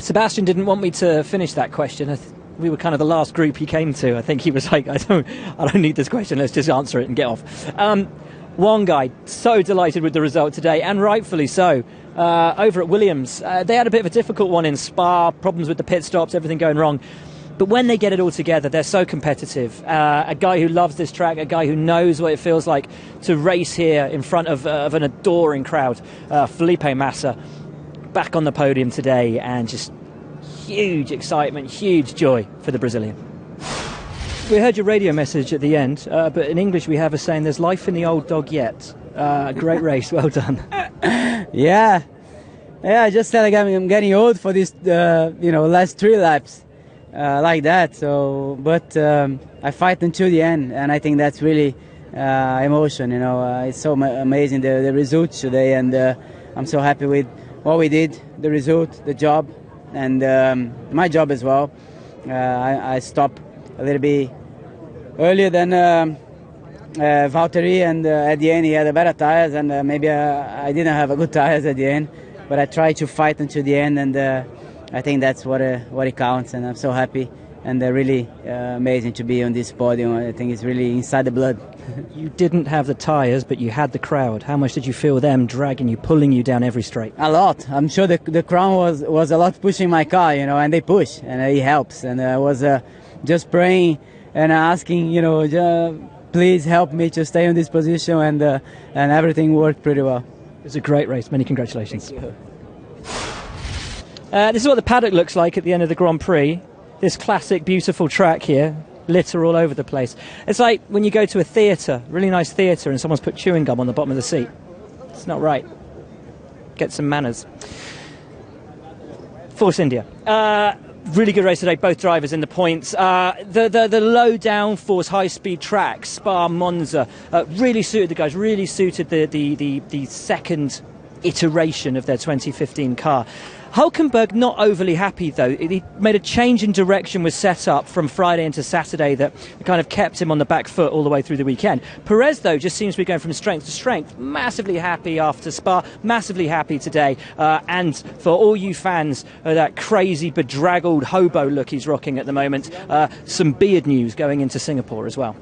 Sebastian didn't want me to finish that question. We were kind of the last group he came to. I think he was like, I don't need this question, let's just answer it and get off. One guy, so delighted with the result today, and rightfully so. Over at Williams, they had a bit of a difficult one in Spa, problems with the pit stops, everything going wrong. But when they get it all together, they're so competitive. A guy who loves this track, a guy who knows what it feels like to race here in front of an adoring crowd. Felipe Massa, back on the podium today, and just huge excitement, huge joy for the Brazilian. We heard your radio message at the end, but in English we have a saying, there's life in the old dog yet. Great race, well done. Yeah, I just said like I'm getting old for this, last 3 laps. Like that, but I fight until the end, and I think that's really emotion. It's so amazing the results today, and I'm so happy with what we did, the result, the job, and my job as well. I stopped a little bit earlier than Valtteri, and at the end he had better tires, and maybe I didn't have a good tires at the end, but I tried to fight until the end, and I think that's what it counts, and I'm so happy, and really amazing to be on this podium. I think it's really inside the blood. You didn't have the tyres, but you had the crowd. How much did you feel them dragging you, pulling you down every straight? A lot. I'm sure the crowd was a lot pushing my car, and they push, and it helps. And I was just praying and asking, please help me to stay in this position, and everything worked pretty well. It was a great race. Many congratulations. Thank you. This is what the paddock looks like at the end of the Grand Prix. This classic, beautiful track here, litter all over the place. It's like when you go to a theatre, really nice theatre, and someone's put chewing gum on the bottom of the seat. It's not right. Get some manners. Force India. Really good race today, both drivers in the points. The low downforce, high-speed track, Spa, Monza, really suited the guys, really suited the second iteration of their 2015 car. Hulkenberg not overly happy though. He made a change in direction, was set up from Friday into Saturday that kind of kept him on the back foot all the way through the weekend. Perez though just seems to be going from strength to strength. Massively happy after Spa, massively happy today, and for all you fans of that crazy bedraggled hobo look he's rocking at the moment, some beard news going into Singapore as well.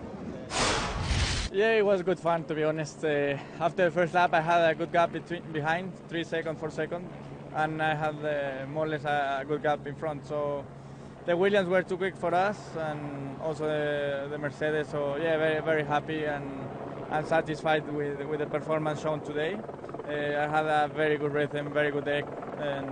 Yeah, it was good fun, to be honest. After the first lap I had a good gap behind, 3 seconds, 4 seconds. And I had more or less a good gap in front. So the Williams were too quick for us, and also the Mercedes. So yeah, very, very happy and satisfied with the performance shown today. I had a very good rhythm, very good deck, and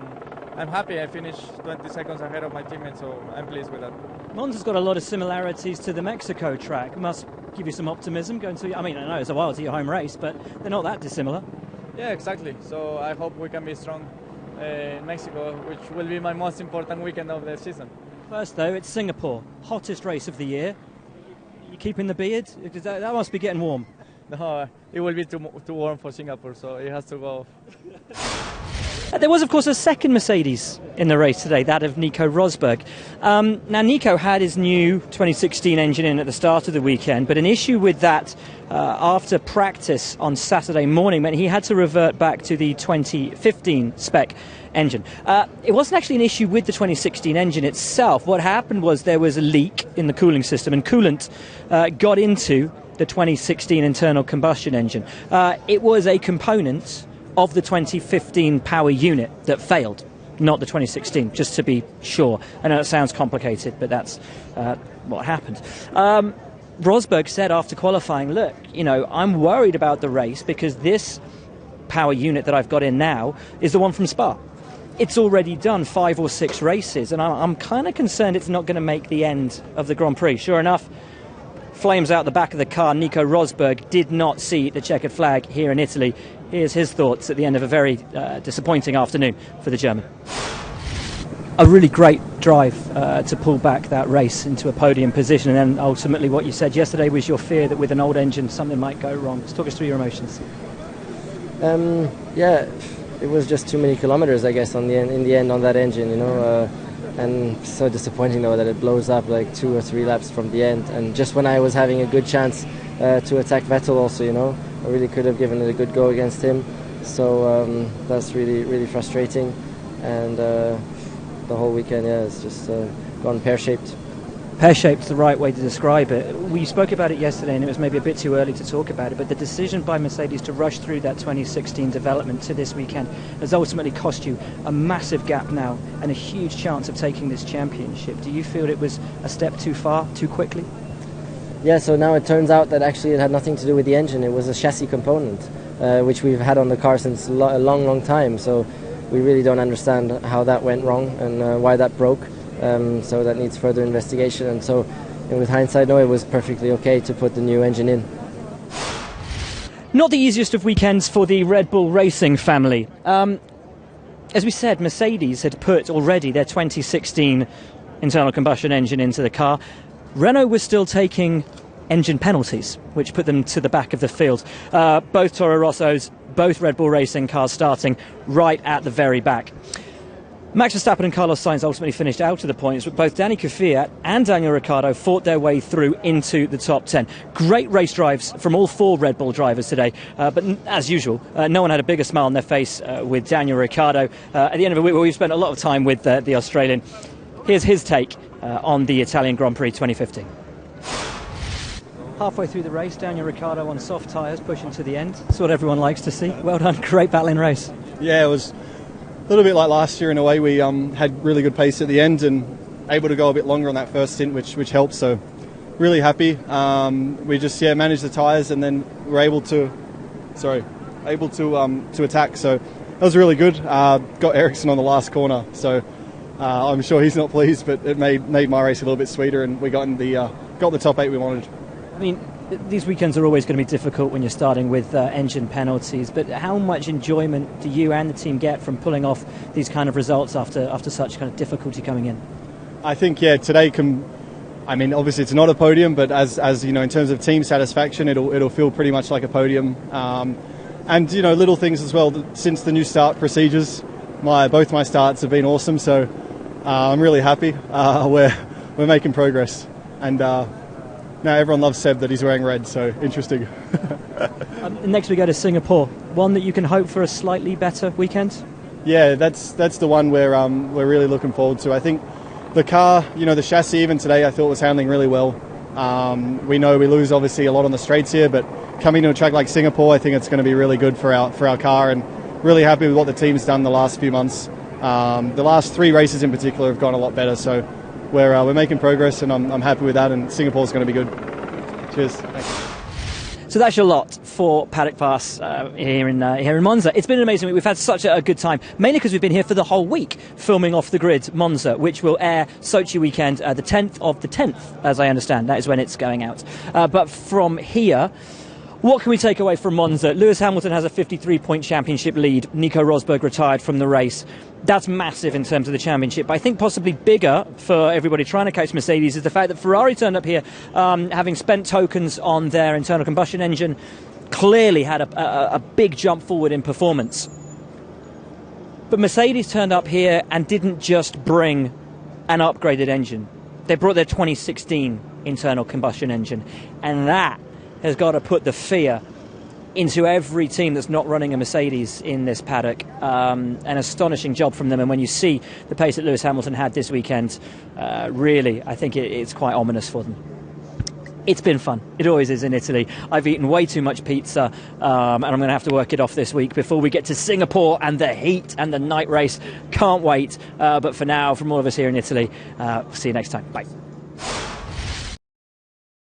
I'm happy. I finished 20 seconds ahead of my teammates, so I'm pleased with that. Monza's got a lot of similarities to the Mexico track. Must give you some optimism going to. I know it's a while to your home race, but they're not that dissimilar. Yeah, exactly. So I hope we can be strong in Mexico, which will be my most important weekend of the season. First though, it's Singapore, hottest race of the year. You keeping the beard? That must be getting warm. No, it will be too warm for Singapore, so it has to go off. There was, of course, a second Mercedes in the race today, that of Nico Rosberg. Now, Nico had his new 2016 engine in at the start of the weekend, but an issue with that after practice on Saturday morning meant he had to revert back to the 2015 spec engine. It wasn't actually an issue with the 2016 engine itself. What happened was there was a leak in the cooling system, and coolant got into the 2016 internal combustion engine. It was a component of the 2015 power unit that failed, not the 2016, just to be sure. I know it sounds complicated, but that's what happened. Rosberg said after qualifying, look, I'm worried about the race because this power unit that I've got in now is the one from Spa. It's already done 5 or 6 races, and I'm kind of concerned it's not going to make the end of the Grand Prix. Sure enough, flames out the back of the car. Nico Rosberg did not see the checkered flag here in Italy. Here's his thoughts at the end of a very disappointing afternoon for the German. A really great drive to pull back that race into a podium position, and then ultimately what you said yesterday was your fear that with an old engine something might go wrong. Just talk us through your emotions. Yeah, it was just too many kilometers, I guess, in the end on that engine, and so disappointing though that it blows up like 2 or 3 laps from the end, and just when I was having a good chance to attack Vettel also, I really could have given it a good go against him. So that's really, really frustrating, and the whole weekend. Yeah, it's just gone pear-shaped. Pear-shaped's the right way to describe it. We spoke about it yesterday, and it was maybe a bit too early to talk about it, but the decision by Mercedes to rush through that 2016 development to this weekend has ultimately cost you a massive gap now and a huge chance of taking this championship. Do you feel it was a step too far, too quickly? Yeah, so now it turns out that actually it had nothing to do with the engine. It was a chassis component, which we've had on the car since a long time. So we really don't understand how that went wrong and why that broke. So that needs further investigation. And so, with hindsight, no, it was perfectly okay to put the new engine in. Not the easiest of weekends for the Red Bull Racing family. As we said, Mercedes had put already their 2016 internal combustion engine into the car. Renault was still taking engine penalties, which put them to the back of the field. Both Toro Rossos, both Red Bull Racing cars starting right at the very back. Max Verstappen and Carlos Sainz ultimately finished out of the points, but both Danny Kvyat and Daniel Ricciardo fought their way through into the top 10. Great race drives from all four Red Bull drivers today, but as usual, no one had a bigger smile on their face with Daniel Ricciardo. At the end of the week, we've spent a lot of time with the Australian. Here's his take on the Italian Grand Prix 2015. Halfway through the race, Daniel Ricciardo on soft tyres, pushing to the end. That's what everyone likes to see. Well done, great battling race. Yeah, it was a little bit like last year in a way. We had really good pace at the end and able to go a bit longer on that first stint, which helped. So really happy. We just managed the tyres and then were able to attack. So that was really good. Got Ericsson on the last corner, so I'm sure he's not pleased, but it made my race a little bit sweeter, and we got the top 8 we wanted. I mean, these weekends are always going to be difficult when you're starting with engine penalties, but how much enjoyment do you and the team get from pulling off these kind of results after such kind of difficulty coming in? I think, today obviously it's not a podium, but as you know, in terms of team satisfaction, it'll feel pretty much like a podium. And little things as well. Since the new start procedures, both my starts have been awesome, so I'm really happy. We're making progress, and now everyone loves Seb that he's wearing red, so interesting. Next we go to Singapore, one that you can hope for a slightly better weekend? Yeah, that's the one where we're really looking forward to. I think the car, the chassis even today I thought was handling really well. We know we lose obviously a lot on the straights here, but coming to a track like Singapore, I think it's going to be really good for our car, and really happy with what the team's done the last few months. The last 3 races in particular have gone a lot better, so we're making progress, and I'm happy with that, and Singapore's going to be good. Cheers. Thanks. So that's your lot for Paddock Pass here in Monza. It's been an amazing week. We've had such a good time, mainly because we've been here for the whole week filming Off the Grid Monza, which will air Sochi weekend, the 10th of the 10th, as I understand. That is when it's going out. But from here, what can we take away from Monza? Lewis Hamilton has a 53-point championship lead. Nico Rosberg retired from the race. That's massive in terms of the championship. But I think possibly bigger for everybody trying to catch Mercedes is the fact that Ferrari turned up here, having spent tokens on their internal combustion engine, clearly had a big jump forward in performance. But Mercedes turned up here and didn't just bring an upgraded engine. They brought their 2016 internal combustion engine. And that has got to put the fear into every team that's not running a Mercedes in this paddock. An astonishing job from them, and when you see the pace that Lewis Hamilton had this weekend, really, I think it's quite ominous for them. It's been fun. It always is in Italy. I've eaten way too much pizza, and I'm going to have to work it off this week before we get to Singapore and the heat and the night race. Can't wait. But for now, from all of us here in Italy, see you next time. Bye.